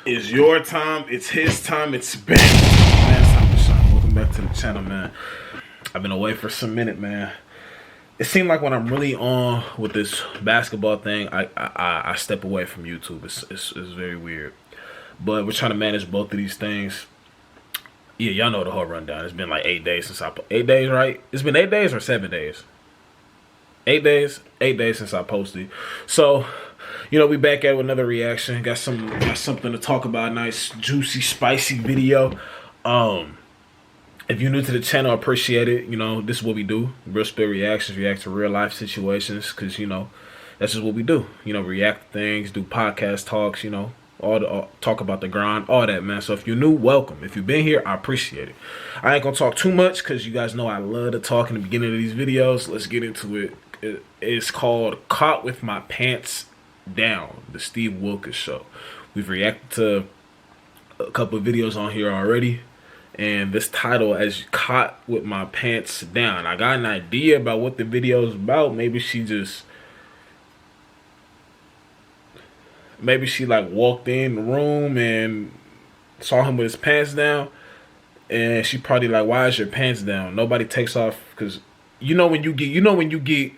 It's your time. It's his time. It's Bam. Man, it's time to shine. Welcome back to the channel, man. I've been away for some minute, man. It seemed like when I'm really on with this basketball thing, I step away from YouTube. It's very weird. But we're trying to manage both of these things. Yeah, y'all know the whole rundown. It's been like 8 days since 8 days, right? It's been 8 days or 7 days? 8 days? 8 days since I posted. So, you know, we back at with another reaction. Got something to talk about. Nice, juicy, spicy video. If you're new to the channel, I appreciate it. You know, this is what we do. Real spill reactions, react to real life situations. Because, you know, that's just what we do. You know, react to things, do podcast talks, you know. Talk about the grind, all that, man. So if you're new, welcome. If you've been here, I appreciate it. I ain't gonna talk too much because you guys know I love to talk in the beginning of these videos. Let's get into it. It's called Caught with My Pants Down, the Steve Wilkos show. We've reacted to a couple of videos on here already, and this title as Caught with My Pants Down. I got an idea about what the video is about. Maybe she like walked in the room and saw him with his pants down, and she probably like, why is your pants down? Nobody takes off, because you know when you get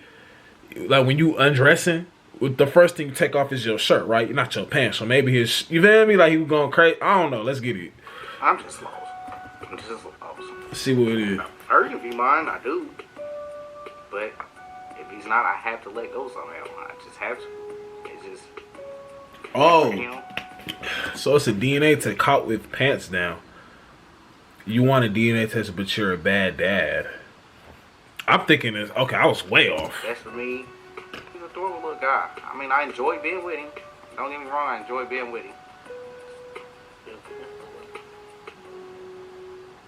like when you undressing, the first thing you take off is your shirt, right? Not your pants. So maybe you feel me? Like he was going crazy. I don't know. Let's get it. I'm just lost. Let's see what it is. Urge if he mine, I do. But if he's not, I have to let go somehow. I just have to. It's just. Oh. You know? So it's a DNA test. Caught with pants down. You want a DNA test, but you're a bad dad. I'm thinking this. Okay, I was way off. That's for me. He's a adorable little guy. I mean, I enjoy being with him. Don't get me wrong, I enjoy being with him.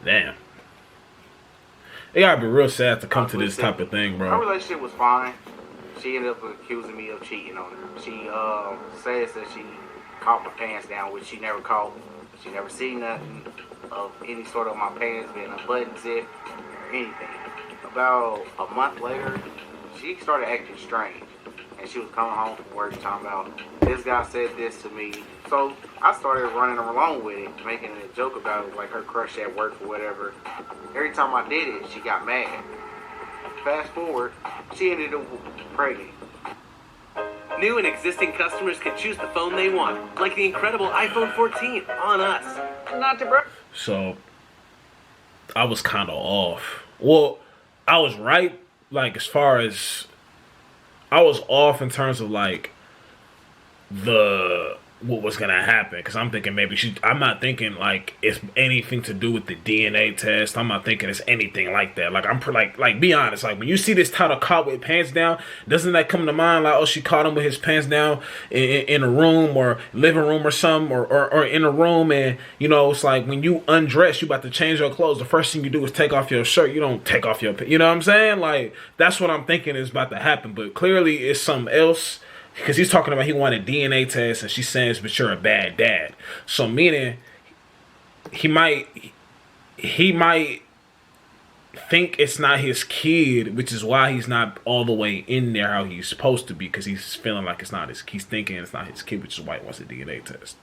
Damn. It gotta be real sad to come to this type of thing, bro. Our relationship was fine. She ended up accusing me of cheating on her. She says that she caught my pants down, which she never caught. She never seen nothing of any sort of my pants being a button zip or anything. About a month later, she started acting strange. And she was coming home from work talking about, this guy said this to me. So I started running along with it, making a joke about it, like her crush at work or whatever. Every time I did it, she got mad. Fast forward, she ended up pregnant. New and existing customers can choose the phone they want, like the incredible iPhone 14 on us. Not to break. So I was kind of off. Well, I was right, like, as far as I was off in terms of like what was gonna happen, because I'm thinking maybe I'm not thinking like it's anything to do with the DNA test. I'm not thinking it's anything like that. Like like be honest, like when you see this title, Caught with Pants Down, doesn't that come to mind like, oh, she caught him with his pants down in a room or living room or something, or in a room, and you know, it's like when you undress, you about to change your clothes, the first thing you do is take off your shirt. You don't take off your, you know what I'm saying? Like that's what I'm thinking is about to happen, but clearly it's something else. Because he's talking about he wanted DNA tests, and she's saying, but you're a bad dad. So meaning he might think it's not his kid, which is why he's not all the way in there how he's supposed to be, because he's feeling like it's not his. He's thinking it's not his kid, which is why he wants a DNA test.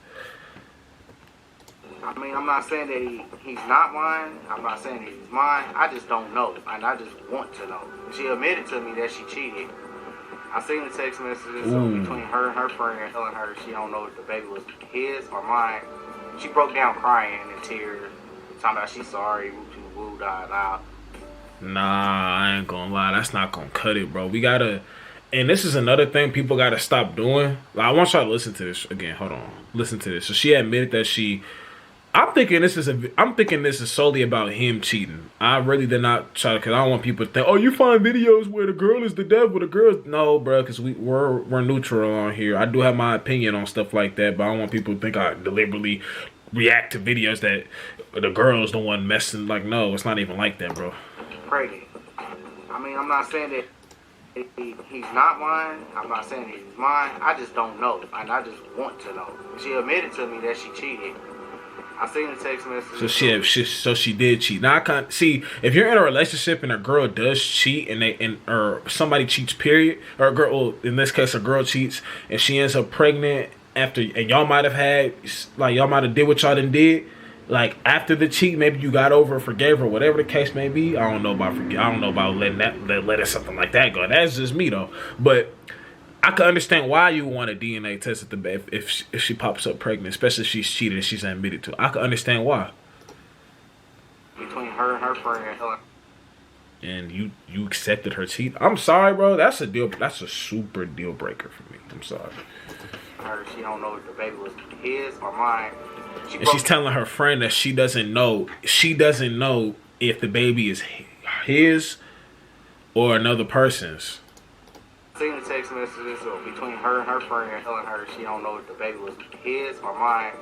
I mean, I'm not saying that he's not mine. I'm not saying that he's mine. I just don't know, and I just want to know. She admitted to me that she cheated. I seen the text messages between her and her friend telling her she don't know if the baby was his or mine. She broke down crying in tears, talking about she's sorry, woo, da, da. Nah, I ain't gonna lie. That's not gonna cut it, bro. We gotta, and this is another thing people gotta stop doing. Like, I want y'all to listen to this again. Hold on, listen to this. So she admitted that I'm thinking this is solely about him cheating. I really did not try to, because I don't want people to think, oh, you find videos where the girl is the devil, the girl's no, bro, because we're neutral on here. I do have my opinion on stuff like that, but I don't want people to think I deliberately react to videos that the girl is the one messing. Like, no, it's not even like that, bro. Pregnant. I mean, I'm not saying that he's not mine. I'm not saying that he's mine. I just don't know, and I just want to know. She admitted to me that she cheated. I seen the text message. So she did cheat. Now I can't see, if you're in a relationship and a girl does cheat or somebody cheats, period, or a girl, well, in this case a girl cheats and she ends up pregnant after, and y'all might have had, like, y'all might have did what y'all done did. Like, after the cheat, maybe you got over, forgave her, whatever the case may be. I don't know about letting something like that go. That's just me though. But I can understand why you want a DNA test at the if she pops up pregnant, especially if she's cheated and she's admitted to. I can understand why. Between her and her friend, and you accepted her cheat. I'm sorry, bro. That's a super deal breaker for me. I'm sorry. She don't know if the baby was his or mine. She's telling her friend that she doesn't know. She doesn't know if the baby is his or another person's. Seen the text messages between her and her friend, telling her she don't know if the baby was his or mine.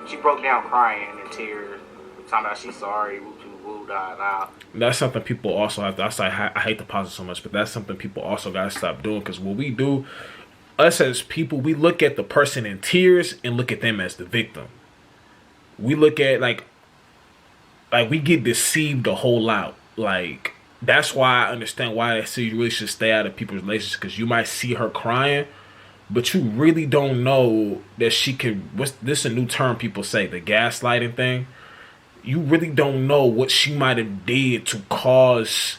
She broke down crying in tears, talking about she's sorry. Woo, da, da. That's something people also have to. I hate to pause it so much, but that's something people also gotta stop doing. Because what we do, us as people, we look at the person in tears and look at them as the victim. We look at like we get deceived a whole lot. Like, that's why I understand why I say you really should stay out of people's relationships, because you might see her crying, but you really don't know that she can. This is a new term people say, the gaslighting thing. You really don't know what she might have did to cause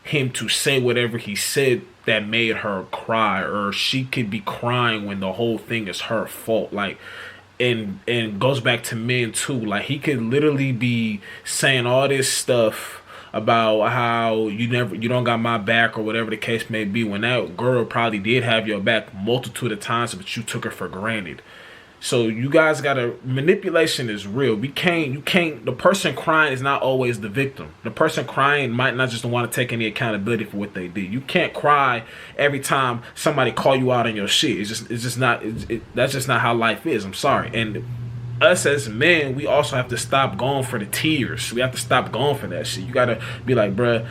him to say whatever he said that made her cry, or she could be crying when the whole thing is her fault. Like, and goes back to men too. Like, he could literally be saying all this stuff about how you don't got my back or whatever the case may be, when that girl probably did have your back multitude of times, but you took her for granted. So you guys gotta, manipulation is real. The person crying is not always the victim. The person crying might not just want to take any accountability for what they did. You can't cry every time somebody call you out on your shit. That's just not how life is. I'm sorry. And us as men, we also have to stop going for the tears. We have to stop going for that shit. You gotta be like, bruh,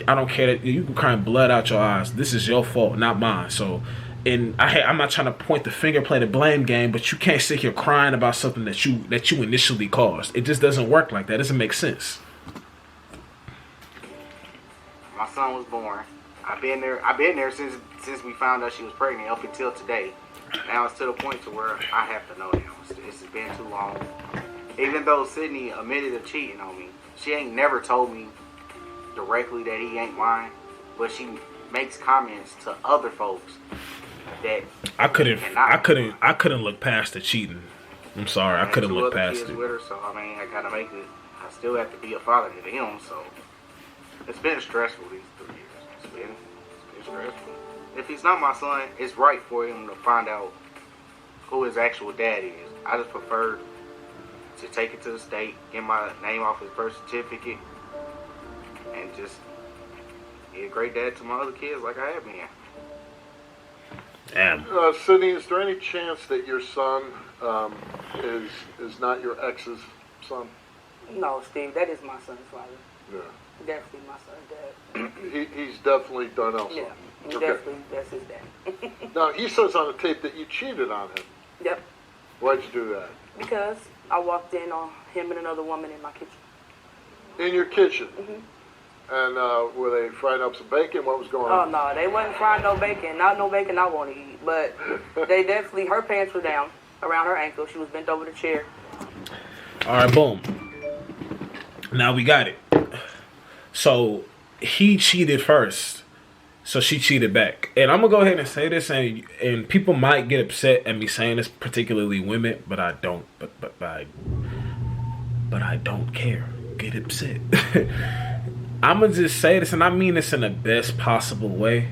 I don't care that you can cry blood out your eyes. This is your fault, not mine. So, and I'm not trying to point the finger, play the blame game, but you can't sit here crying about something that you initially caused. It just doesn't work like that. It doesn't make sense. My son was born. I've been there since we found out she was pregnant up until today. Now it's to the point to where I have to know now. It's been too long. Even though Sydney admitted to cheating on me, she ain't never told me directly that he ain't mine, but she makes comments to other folks that I couldn't look past the cheating. I'm sorry, I couldn't look past it. With her, so I mean, I gotta make it. I still have to be a father to him, so it's been stressful these 3 years. It's been stressful. If he's not my son, it's right for him to find out who his actual dad is. I just prefer to take it to the state, get my name off his birth certificate, and just be a great dad to my other kids like I have been. Damn. Sydney, is there any chance that your son is not your ex's son? No, Steve, that is my son's father. Yeah. Definitely my son's dad. He's definitely Darnell's son. Yeah, Okay. definitely that's his dad. Now, he says on the tape that you cheated on him. Yep, Why'd you do that? because I walked in on him and another woman in my kitchen. In your kitchen? Mhm. And were they frying up some bacon? What was going Oh on? no, they wasn't frying no bacon. Not no bacon I want to eat. But they definitely, her pants were down around her ankle. She was bent over the chair. All right, boom. Now we got it. So he cheated first, so she cheated back. And I'm gonna go ahead and say this, and people might get upset at me saying this, particularly women, but I don't. But I don't care. Get upset. I'm gonna just say this, and I mean this in the best possible way.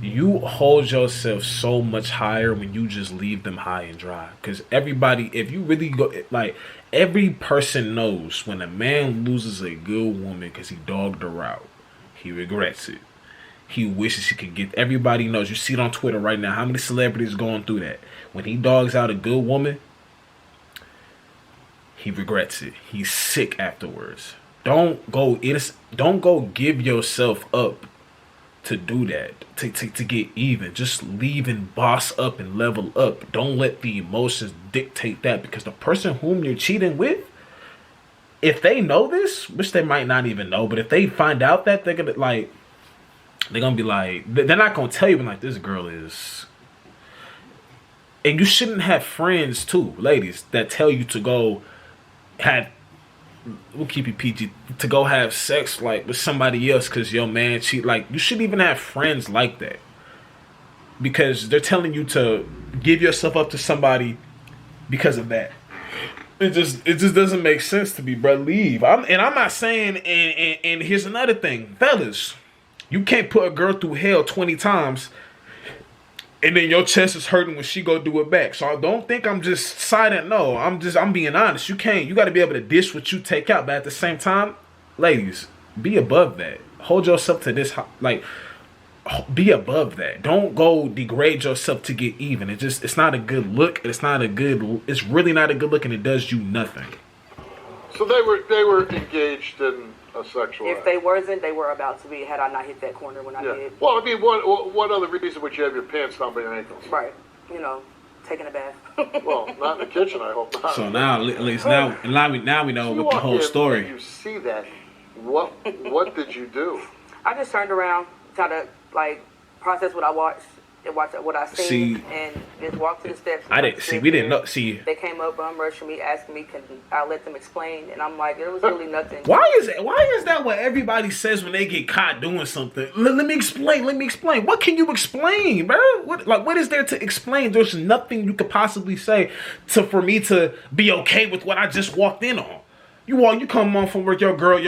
You hold yourself so much higher when you just leave them high and dry. Because everybody, if you really go, like, every person knows when a man loses a good woman because he dogged her out, he regrets it. He wishes he could get, everybody knows. You see it on Twitter right now. How many celebrities going through that? When he dogs out a good woman, he regrets it. He's sick afterwards. Don't go give yourself up to do that, to get even. Just leave and boss up and level up. Don't let the emotions dictate that, because the person whom you're cheating with, if they know this, which they might not even know, but if they find out that, they're gonna be like, they're not gonna tell you, but like, this girl is, And you shouldn't have friends too, ladies, that tell you to go have. We'll keep it PG. To go have sex like with somebody else because your man cheat. Like you shouldn't even have friends like that because they're telling you to give yourself up to somebody because of that. It just doesn't make sense to me, bro. Leave. I'm not saying. And here's another thing, fellas. You can't put a girl through hell 20 times, and then your chest is hurting when she go do it back. So I don't think I'm just silent. No, I'm being honest. You can't. You got to be able to dish what you take out, but at the same time, ladies, be above that. Hold yourself to this. Like, be above that. Don't go degrade yourself to get even. It's not a good look. It's really not a good look, and it does you nothing. So they were engaged in a sexual If act. they wasn't, they were about to be. Had I not hit that corner when I did. Well, I mean, what other reason would you have your pants down by your ankles? Right. You know, taking a bath. Well, not in the kitchen, I hope not. So now, at least now we know You with the walk whole in story. and you see that. What did you do? I just turned around, tried to like process what I watched and watch what I seen, and just walked to the steps. I didn't see. We didn't know. See, They came up, rushing me, asking me, can I let them explain? And I'm like, there was really nothing. why is that what everybody says when they get caught doing something? Let me explain. What can you explain, bro? What is there to explain? There's nothing you could possibly say for me to be okay with what I just walked in on. You come home from work, your girl's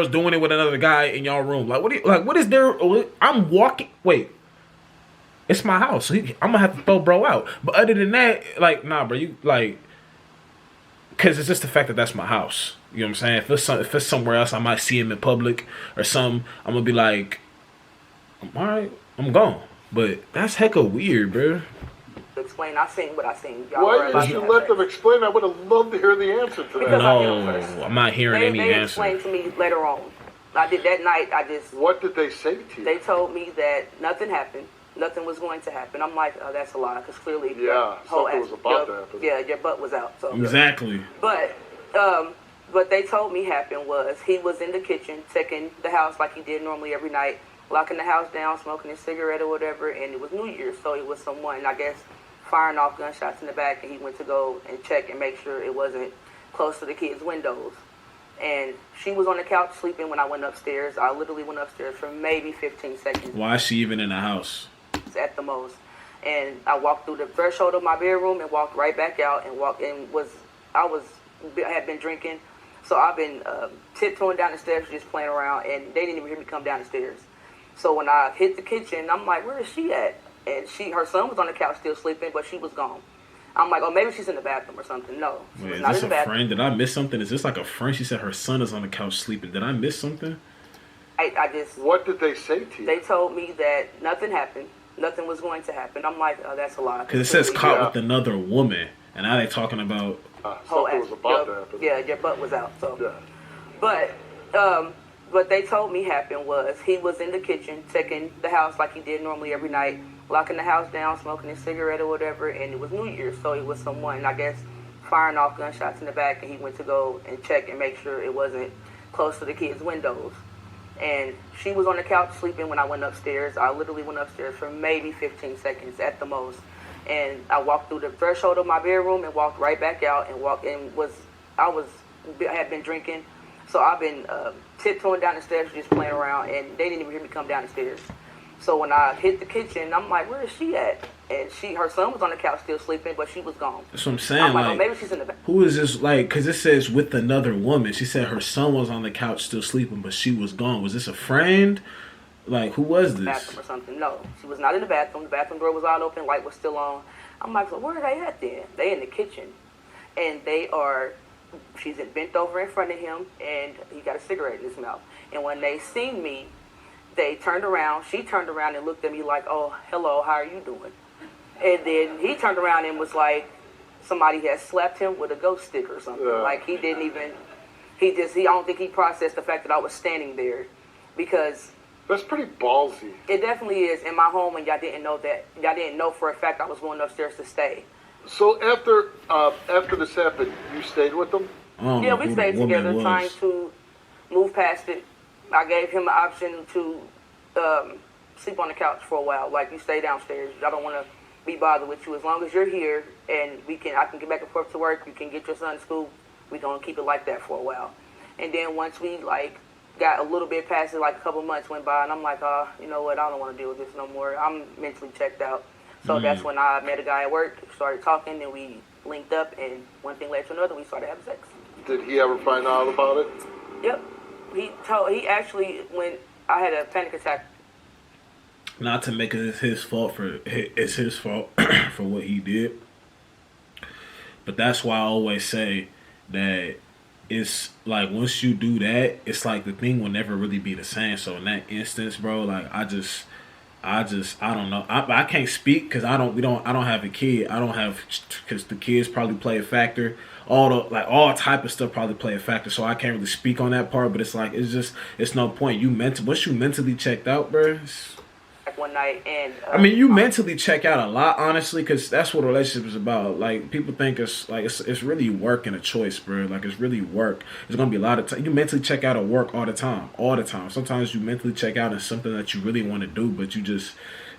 doing it with another guy in your room. What is there? I'm walking. Wait, it's my house. So I'm gonna have to throw bro out. But other than that, nah, bro. Because it's just the fact that that's my house. You know what I'm saying? If it's somewhere else, I might see him in public or something. I'm gonna be like, all right, I'm gone. But that's hecka weird, bro. Explain. I seen what I seen. Y'all Why didn't you let them explain? I would have loved to hear the answer to that. Because No, I'm not hearing any they answer. explained to me later on. I did that night. What did they say to you? They told me that nothing happened. Nothing was going to happen. I'm like, oh, that's a lie, because clearly, something was about to happen. Yeah, your butt was out. So Exactly. But what they told me happened was he was in the kitchen, checking the house like he did normally every night, locking the house down, smoking his cigarette or whatever, and it was New Year's, so it was someone, I guess, firing off gunshots in the back, and he went to go and check and make sure it wasn't close to the kids' windows. And she was on the couch sleeping when I went upstairs. I literally went upstairs for maybe 15 seconds. Why is she even in the house? At the most. And I walked through the threshold of my bedroom and walked right back out and I had been drinking. So I've been tiptoeing down the steps, just playing around, and they didn't even hear me come down the stairs. So when I hit the kitchen, I'm like, where is she at? And her son was on the couch still sleeping, but she was gone. I'm like, oh, maybe she's in the bathroom or something. No, she was not in the bathroom. Friend? Did I miss something? Is this like a friend? She said her son is on the couch sleeping. Did I miss something? I just... What did they say to you? They told me that nothing happened. Nothing was going to happen. I'm like, oh, that's a lie. Because it says caught with another woman. And now they talking about... something was about to happen. Yeah, your butt was out. So. Yeah. But what they told me happened was he was in the kitchen checking the house like he did normally every night, locking the house down, smoking his cigarette or whatever, and it was New Year's, so it was someone, I guess, firing off gunshots in the back, and he went to go and check and make sure it wasn't close to the kids' windows. And she was on the couch sleeping when I went upstairs. I literally went upstairs for maybe 15 seconds at the most. And I walked through the threshold of my bedroom and walked right back out and I had been drinking. So I've been tiptoeing down the steps, just playing around, and they didn't even hear me come down the stairs. So when I hit the kitchen, I'm like, where is she at? And her son was on the couch still sleeping, but she was gone. That's what I'm saying. I'm like, oh, maybe she's in the bathroom. Who is this? Because it says with another woman. She said her son was on the couch still sleeping, but she was gone. Was this a friend? Who was this? Bathroom or something. No, she was not in the bathroom. The bathroom door was all open, light was still on. I'm like, so where are they at then? They in the kitchen, and she's bent over in front of him, and he got a cigarette in his mouth. And when they seen me, they turned around. She turned around and looked at me like, oh, hello, how are you doing? And then he turned around and was like, somebody had slapped him with a ghost stick or something. Yeah. Like I don't think he processed the fact that I was standing there, because That's pretty ballsy. it definitely is in my home, and y'all didn't know that. Y'all didn't know for a fact I was going upstairs to stay. So after this happened, you stayed with them? Yeah, we stayed together trying to move past it. I gave him the option to sleep on the couch for a while. Like, you stay downstairs. I don't want to be bothered with you. As long as you're here and I can get back and forth to work, you can get your son to school, we gonna keep it like that for a while. And then once we like got a little bit past it, like a couple months went by, and I'm like, you know what, I don't want to deal with this no more. I'm mentally checked out. So that's when I met a guy at work, started talking, and we linked up, and one thing led to another, we started having sex. Did he ever find out about it? Yep. He actually, when I had a panic attack. Not to make it his fault for what he did. But that's why I always say that it's like once you do that, it's like the thing will never really be the same. So in that instance, bro, like I don't know. I can't speak because I don't have a kid. Because the kids probably play a factor. All type of stuff probably play a factor. So I can't really speak on that part. But it's like it's no point. Once you mentally checked out, bro. One night and you mentally check out a lot, honestly, because that's what a relationship is about. Like people think it's really work and a choice, bro. Like it's really work. There's gonna be a lot of time. You mentally check out at work all the time. Sometimes you mentally check out in something that you really want to do, but it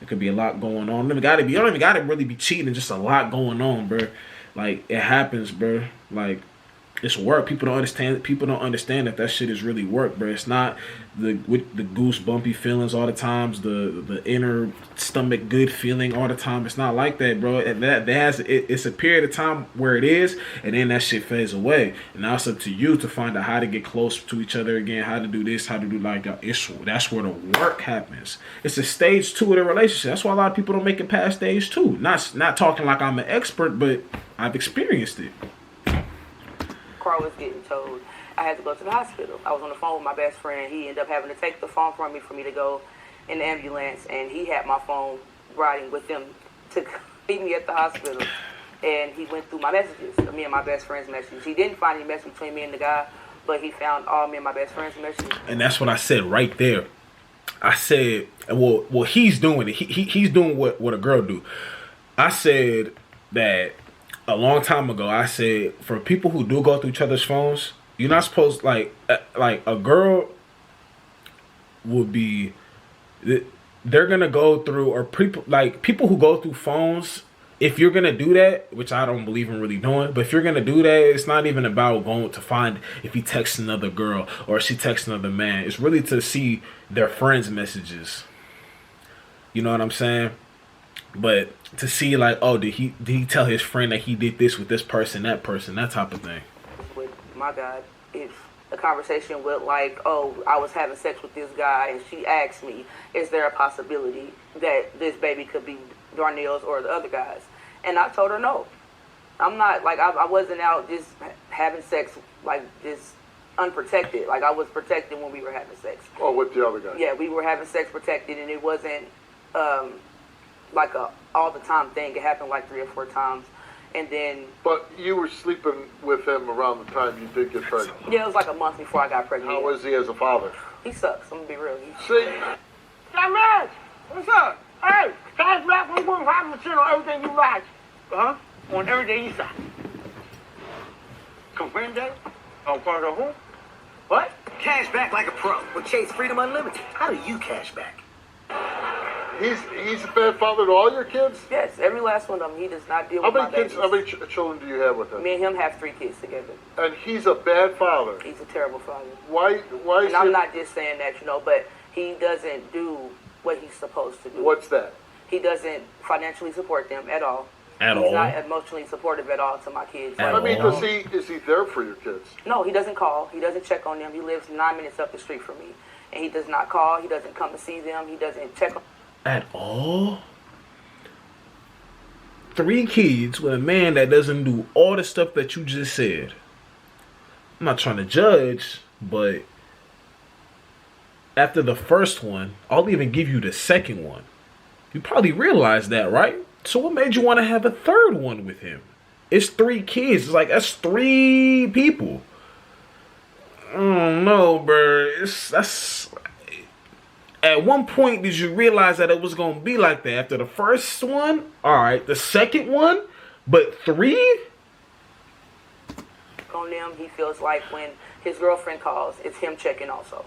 could be a lot going on. You don't even gotta really be cheating. Just a lot going on, bro. Like it happens, bro. Like it's work. People don't understand that shit is really work, bro. It's not with the goose bumpy feelings all the times, the inner stomach good feeling all the time. It's not like that, bro. It's a period of time where it is, and then that shit fades away. And now it's up to you to find out how to get close to each other again, how to do this, how to do that's where the work happens. It's a stage 2 of the relationship. That's why a lot of people don't make it past stage 2. Not talking like I'm an expert, but I've experienced it. Car was getting towed. I had to go to the hospital. I was on the phone with my best friend. He ended up having to take the phone from me for me to go in the ambulance, and he had my phone riding with him to meet me at the hospital. And he went through my messages, me and my best friend's messages. He didn't find any message between me and the guy, but he found all me and my best friend's messages. And that's what I said right there. I said, well, he's doing it. He's doing what a girl do. I said that a long time ago. I said, for people who do go through each other's phones, you're not supposed, like a girl would be, they're gonna go through, or people who go through phones, if you're gonna do that, which I don't believe in really doing, but if you're gonna do that, it's not even about going to find if he texts another girl or she texts another man. It's really to see their friends' messages. You know what I'm saying? But to see like, oh, did he tell his friend that he did this with this person, that type of thing. With my God, if a conversation with like, oh, I was having sex with this guy, and she asked me, is there a possibility that this baby could be Darnell's or the other guys? And I told her no. I'm not, like, I wasn't out just having sex, like, just unprotected. Like, I was protected when we were having sex. Oh, with the other guy? Yeah, we were having sex protected, and it wasn't like a all the time thing. It happened like 3 or 4 times. And then... But you were sleeping with him around the time you did get pregnant? Yeah, it was like a month before I got pregnant. How was he as a father? He sucks. I'm going to be real. See? Hey, man! What's up? Hey, cash back when you want 5% on everything you like. Huh? On everything you say. Confirm that? On part of who? What? Cash back like a pro with Chase Freedom Unlimited. How do you cash back? He's a bad father to all your kids? Yes, every last one of them. He does not deal with my babies. How many children do you have with him? Me and him have 3 kids together. And he's a bad father? He's a terrible father. Why and I'm not just saying that, but he doesn't do what he's supposed to do. What's that? He doesn't financially support them at all. He's not emotionally supportive at all to my kids. Is he there for your kids? No, he doesn't call. He doesn't check on them. He lives 9 minutes up the street from me. And he does not call. He doesn't come to see them. He doesn't check on at all? 3 kids with a man that doesn't do all the stuff that you just said. I'm not trying to judge, but after the first one, I'll even give you the second one. You probably realize that, right? So what made you want to have a third one with him? It's 3 kids. It's like, that's 3 people. I don't know, bro. That's... At one point, did you realize that it was going to be like that? After the first one, all right, the second one, but 3? On them, he feels like when his girlfriend calls, it's him checking also.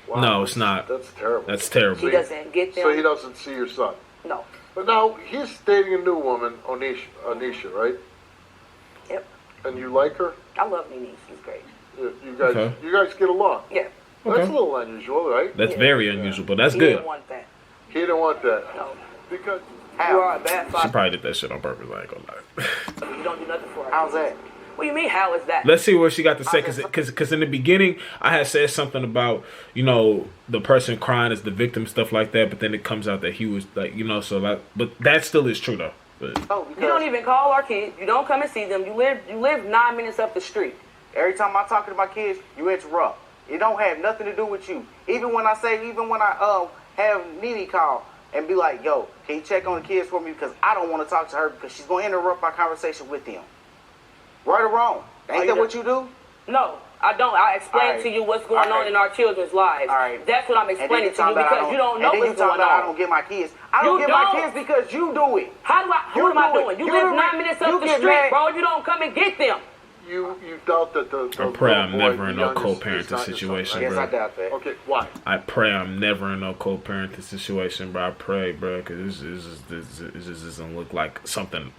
Wow. No, it's not. That's terrible. That's terrible. He doesn't get them. So he doesn't see your son? No. But now he's dating a new woman, Anisha, right? Yep. And you like her? I love Nene. She's great. You guys get along. Yeah. That's a little unusual, right? That's very unusual, but that's He good. didn't want that. He didn't want that. No. Because You are a bad She father. probably did that shit on purpose. I ain't gonna lie. You don't do nothing for her. How's that? What do you mean, how is that? Let's see what she got to say, because in the beginning I had said something about, you know, the person crying is the victim, stuff like that, but then it comes out that he was like, you know, so like, but that still is true though. But Oh, because You don't even call our kids. You don't come and see them. You live 9 minutes up the street. every time I talk to my kids, you interrupt. It don't have nothing to do with you. Even when I have Nene call and be like, yo, can you check on the kids for me? Because I don't want to talk to her because she's going to interrupt my conversation with them. Right or wrong? Ain't that what you do? No, I don't. I explain to you what's going on in our children's lives. All right. That's what I'm explaining to you because you don't know what's going I on. don't get my kids. I don't get my kids because you do it. How do I? What am I doing? You live 9 minutes up the street, bro. You don't come and get them. you doubt that the I pray I'm boy, never in the no youngest, is co-parenting not your son, situation, right? Yes, bro. I doubt that. Okay, why? I pray I'm never in no co-parenting situation, bro. I pray, bro, because this just doesn't look like something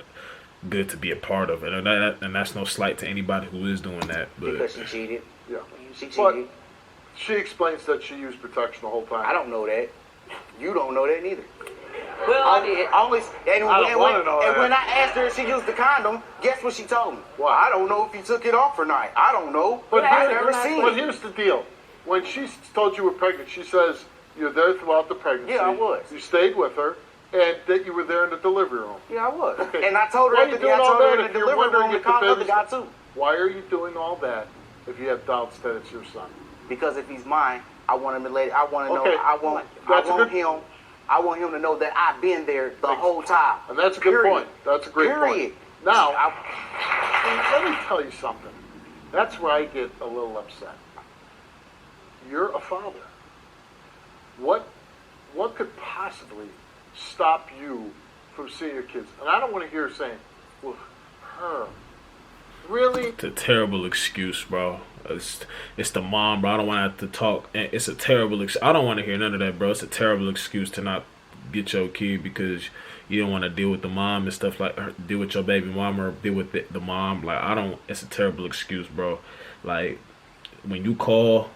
good to be a part of, and that's no slight to anybody who is doing that. But Because she cheated. Yeah. She cheated. But she explains that she used protection the whole time. I don't know that. You don't know that neither. Well, I did. When I asked her if she used the condom, guess what she told me? Well, I don't know if you took it off or not. I don't know. But I never seen But it. here's the deal. When she told you were pregnant, she says you're there throughout the pregnancy. Yeah, I was. You stayed with her, and that you were there in the delivery room. Yeah, I was. Okay. And I told her Why at are you the doing all that if you're delivery wondering room to if the call the other baby's- guy too. Why are you doing all that if you have doubts that it's your son? Because if he's mine, I want him to let. I want to Okay. know. I want him to know that I've been there the whole time. And that's a good Period. point. That's a great Period. point. Now, let me tell you something. That's where I get a little upset. You're a father. What could possibly stop you from seeing your kids? And I don't want to hear her saying, well, her. Really? it's a terrible excuse, bro. It's the mom, bro. I don't want to have to talk. And it's a terrible. I don't want to hear none of that, bro. It's a terrible excuse to not get your kid because you don't want to deal with the mom and stuff like deal with your baby mom or deal with the mom. Like I don't. It's a terrible excuse, bro. Like when you call,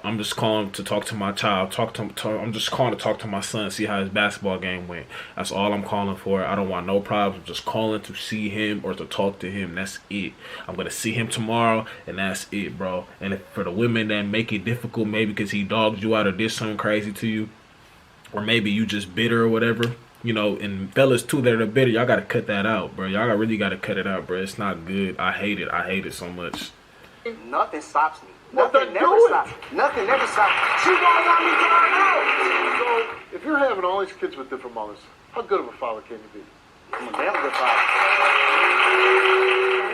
I'm just calling to talk to my child. I'm just calling to talk to my son, see how his basketball game went. That's all I'm calling for. I don't want no problems. I'm just calling to see him or to talk to him. That's it. I'm gonna see him tomorrow, and that's it, bro. And if, for the women that make it difficult, maybe because he dogged you out or did something crazy to you, or maybe you just bitter or whatever. You know, and fellas too that are bitter, y'all gotta cut that out, bro. Y'all really gotta cut it out, bro. It's not good. I hate it. I hate it so much. Nothing stops me. Well, Nothing then never do it. stops. Nothing never stops. She won't let me get out. So, if you're having all these kids with different mothers, how good of a father can you be? I'm a damn good father.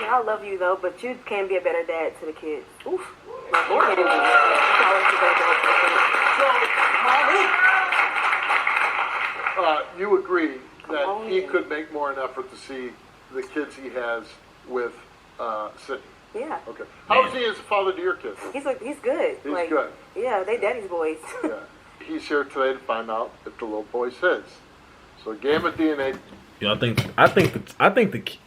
I love you though, but you can be a better dad to the kids. Oof. You agree that he could make more an effort to see the kids he has with Sydney? Yeah, Okay. How is he as a father to your kids? he's good. He's good. Yeah, they daddy's boys. Yeah. He's here today to find out if the little boy's his. So gave him a DNA. You know, I think the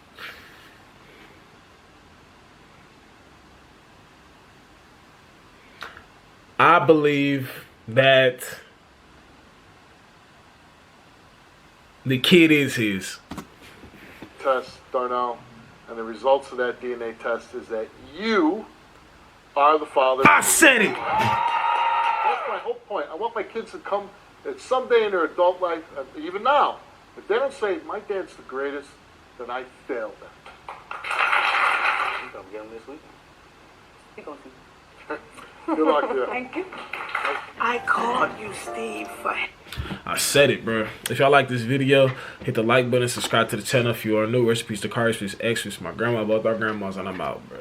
I believe that the kid is his. Test, Darnell, and the results of that DNA test is that you are the father. I said it. That's my whole point. I want my kids to come at someday in their adult life, even now, if they don't say, my dad's the greatest, then I failed them. You gonna get him this week? He gonna see. Good luck to you. Thank you. I called you, Steve. I said it, bro. If y'all like this video, hit the like button, subscribe to the channel if you are new. Recipes to car, recipes, X, my grandma, both our grandmas, and I'm out, bro.